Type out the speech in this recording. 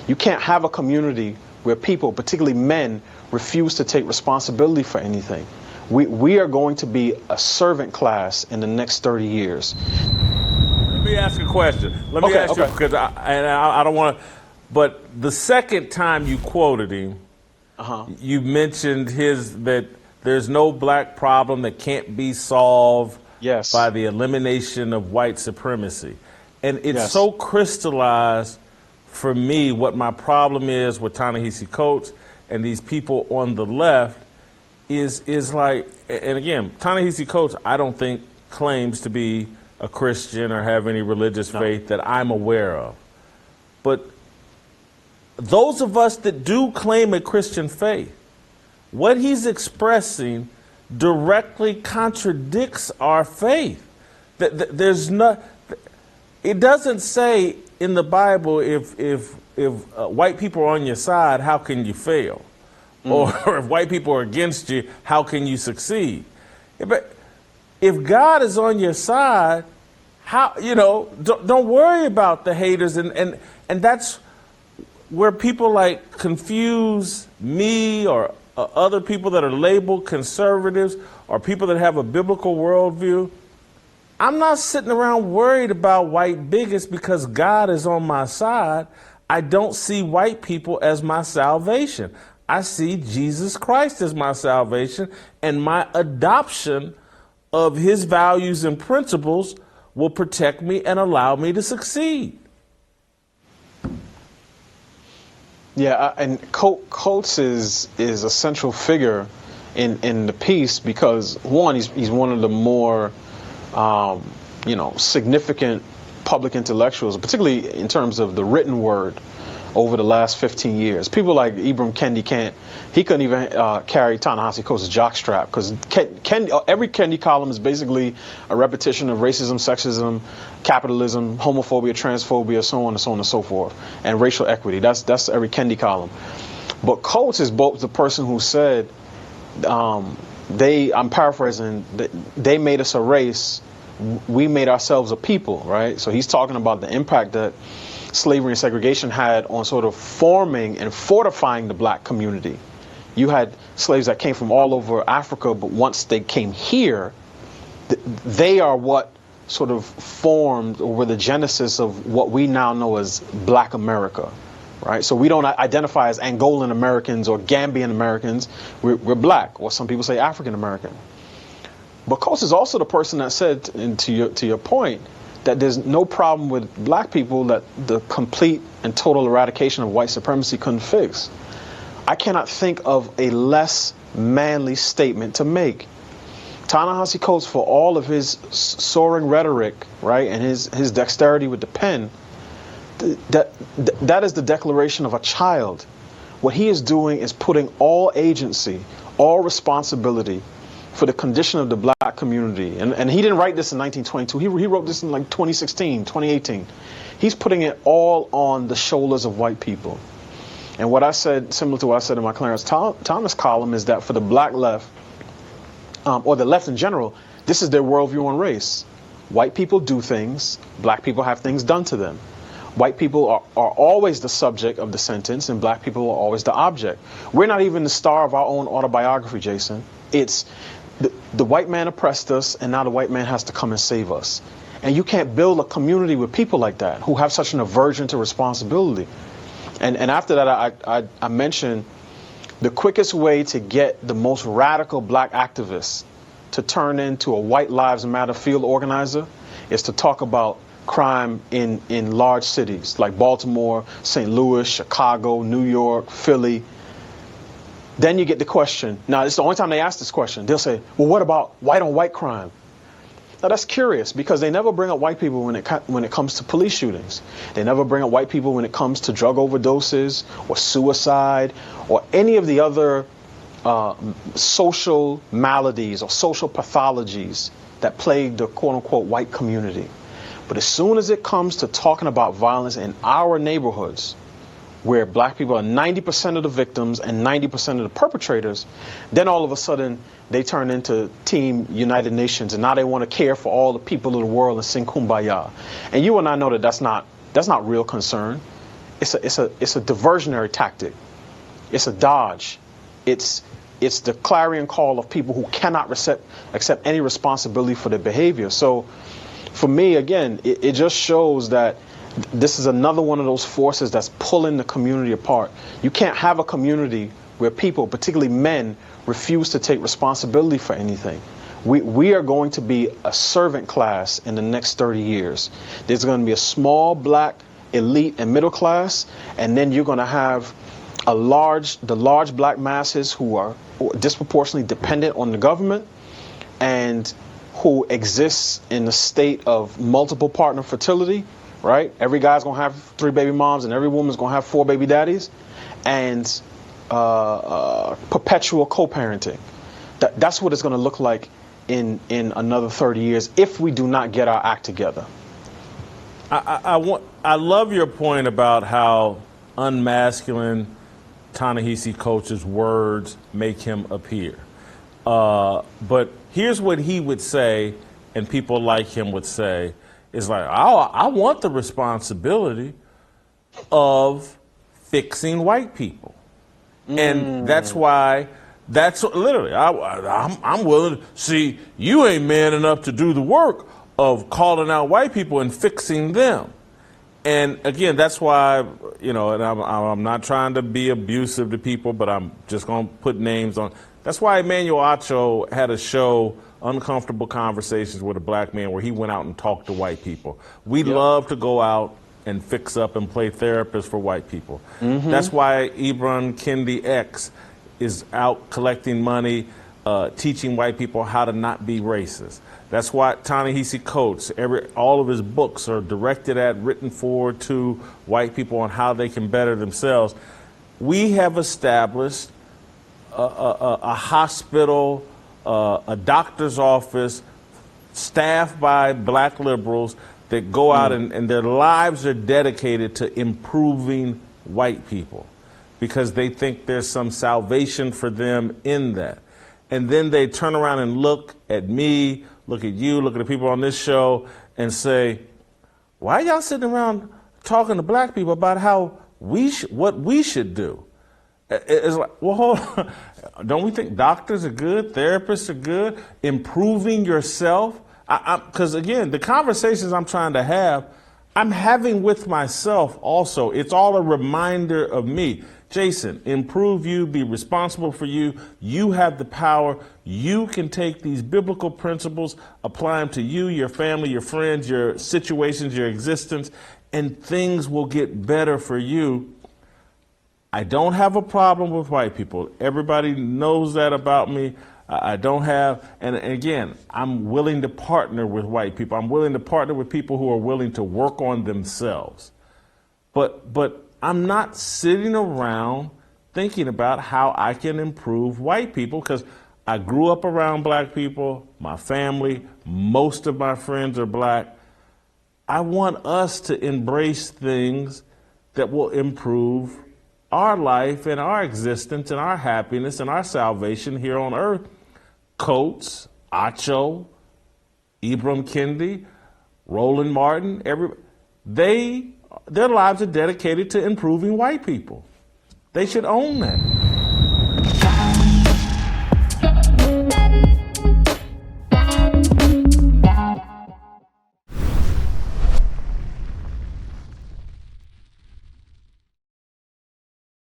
You can't have a community where people, particularly men, refuse to take responsibility for anything. We are going to be a servant class in the next 30 years. Let me ask a question. Let me ask you, because I don't want to, but the second time you quoted him, you mentioned that there's no black problem that can't be solved by the elimination of white supremacy. And it's so crystallized for me what my problem is with Ta-Nehisi Coates and these people on the left is like, and again, Ta-Nehisi Coates, I don't think claims to be a Christian or have any religious faith that I'm aware of. But those of us that do claim a Christian faith, what he's expressing directly contradicts our faith. There's no, it doesn't say in the Bible if white people are on your side, how can you fail? Or if white people are against you, how can you succeed? But if God is on your side, how, don't worry about the haters, and that's where people like confuse me or other people that are labeled conservatives or people that have a biblical worldview. I'm not sitting around worried about white bigots because God is on my side. I don't see white people as my salvation. I see Jesus Christ as my salvation, and my adoption of his values and principles will protect me and allow me to succeed. Yeah, and Coates is a central figure in the piece because, one, he's one of the more significant public intellectuals, particularly in terms of the written word over the last 15 years. People like Ibram Kendi he couldn't even carry Ta-Nehisi Coates' jockstrap, because every Kendi column is basically a repetition of racism, sexism, capitalism, homophobia, transphobia, so on and so on and so forth, and racial equity. That's every Kendi column. But Coates is both the person who said, I'm paraphrasing, they made us a race, we made ourselves a people, right? So he's talking about the impact that slavery and segregation had on sort of forming and fortifying the black community. You had slaves that came from all over Africa, but once they came here, they are what sort of formed or were the genesis of what we now know as Black America, right? So we don't identify as Angolan Americans or Gambian Americans. We're black, or some people say African American. But Coates is also the person that said, and to your point, that there's no problem with black people that the complete and total eradication of white supremacy couldn't fix. I cannot think of a less manly statement to make. Ta-Nehisi Coates, for all of his soaring rhetoric, right, and his dexterity with the pen, that is the declaration of a child. What he is doing is putting all agency, all responsibility for the condition of the black community. And he didn't write this in 1922. He wrote this in like 2016, 2018. He's putting it all on the shoulders of white people. And what I said, similar to what I said in my Clarence Thomas column, is that for the black left, or the left in general, this is their worldview on race. White people do things, black people have things done to them. White people are always the subject of the sentence, and black people are always the object. We're not even the star of our own autobiography, Jason. It's the white man oppressed us, and now the white man has to come and save us. And you can't build a community with people like that, who have such an aversion to responsibility. And after that, I mentioned the quickest way to get the most radical black activists to turn into a White Lives Matter field organizer is to talk about crime in large cities like Baltimore, St. Louis, Chicago, New York, Philly. Then you get the question. Now, it's the only time they ask this question. They'll say, well, what about white on white crime? Now, that's curious, because they never bring up white people when it comes to police shootings. They never bring up white people when it comes to drug overdoses or suicide or any of the other social maladies or social pathologies that plague the quote-unquote white community. But as soon as it comes to talking about violence in our neighborhoods, where black people are 90% of the victims and 90% of the perpetrators, then all of a sudden they turn into Team United Nations, and now they want to care for all the people of the world and sing Kumbaya. And you and I know that that's not real concern. it's a diversionary tactic. It's a dodge. It's the clarion call of people who cannot accept any responsibility for their behavior. So for me, again, it just shows that this is another one of those forces that's pulling the community apart. You can't have a community where people, particularly men, refuse to take responsibility for anything. We are going to be a servant class in the next 30 years. There's going to be a small black elite and middle class, and then you're going to have the large black masses who are disproportionately dependent on the government and who exists in a state of multiple partner fertility, right? Every guy's going to have 3 baby moms and every woman's going to have 4 baby daddies, and perpetual co-parenting. That's what it's going to look like in another 30 years if we do not get our act together. I love your point about how unmasculine Ta-Nehisi Coates' words make him appear. But here's what he would say, and people like him would say, is like, I want the responsibility of fixing white people. And that's why, that's literally, I'm willing to see, you ain't man enough to do the work of calling out white people and fixing them. And again, that's why, you know, and I'm not trying to be abusive to people, but I'm just going to put names on. That's why Emmanuel Acho had a show, Uncomfortable Conversations with a Black Man, where he went out and talked to white people. We love to go out and fix up and play therapists for white people. That's why Ibram Kendi X is out collecting money, teaching white people how to not be racist. That's why Ta-Nehisi Coates, all of his books are directed at, written for, to white people on how they can better themselves. We have established a hospital, a doctor's office, staffed by black liberals that go out and their lives are dedicated to improving white people because they think there's some salvation for them in that. And then they turn around and look at me, look at you, look at the people on this show and say, why y'all sitting around talking to black people about how what we should do? It's like, well, hold on. Don't we think doctors are good, therapists are good, improving yourself? Because again, the conversations I'm trying to have, I'm having with myself also. It's all a reminder of me. Jason, improve you, be responsible for you. You have the power. You can take these biblical principles, apply them to you, your family, your friends, your situations, your existence, and things will get better for you. I don't have a problem with white people. Everybody knows that about me. I don't have, and again, I'm willing to partner with white people. I'm willing to partner with people who are willing to work on themselves. But I'm not sitting around thinking about how I can improve white people because I grew up around black people, my family, most of my friends are black. I want us to embrace things that will improve our life and our existence and our happiness and our salvation here on earth. Coates, Acho, Ibram Kendi, Roland Martin, their lives are dedicated to improving white people. They should own that.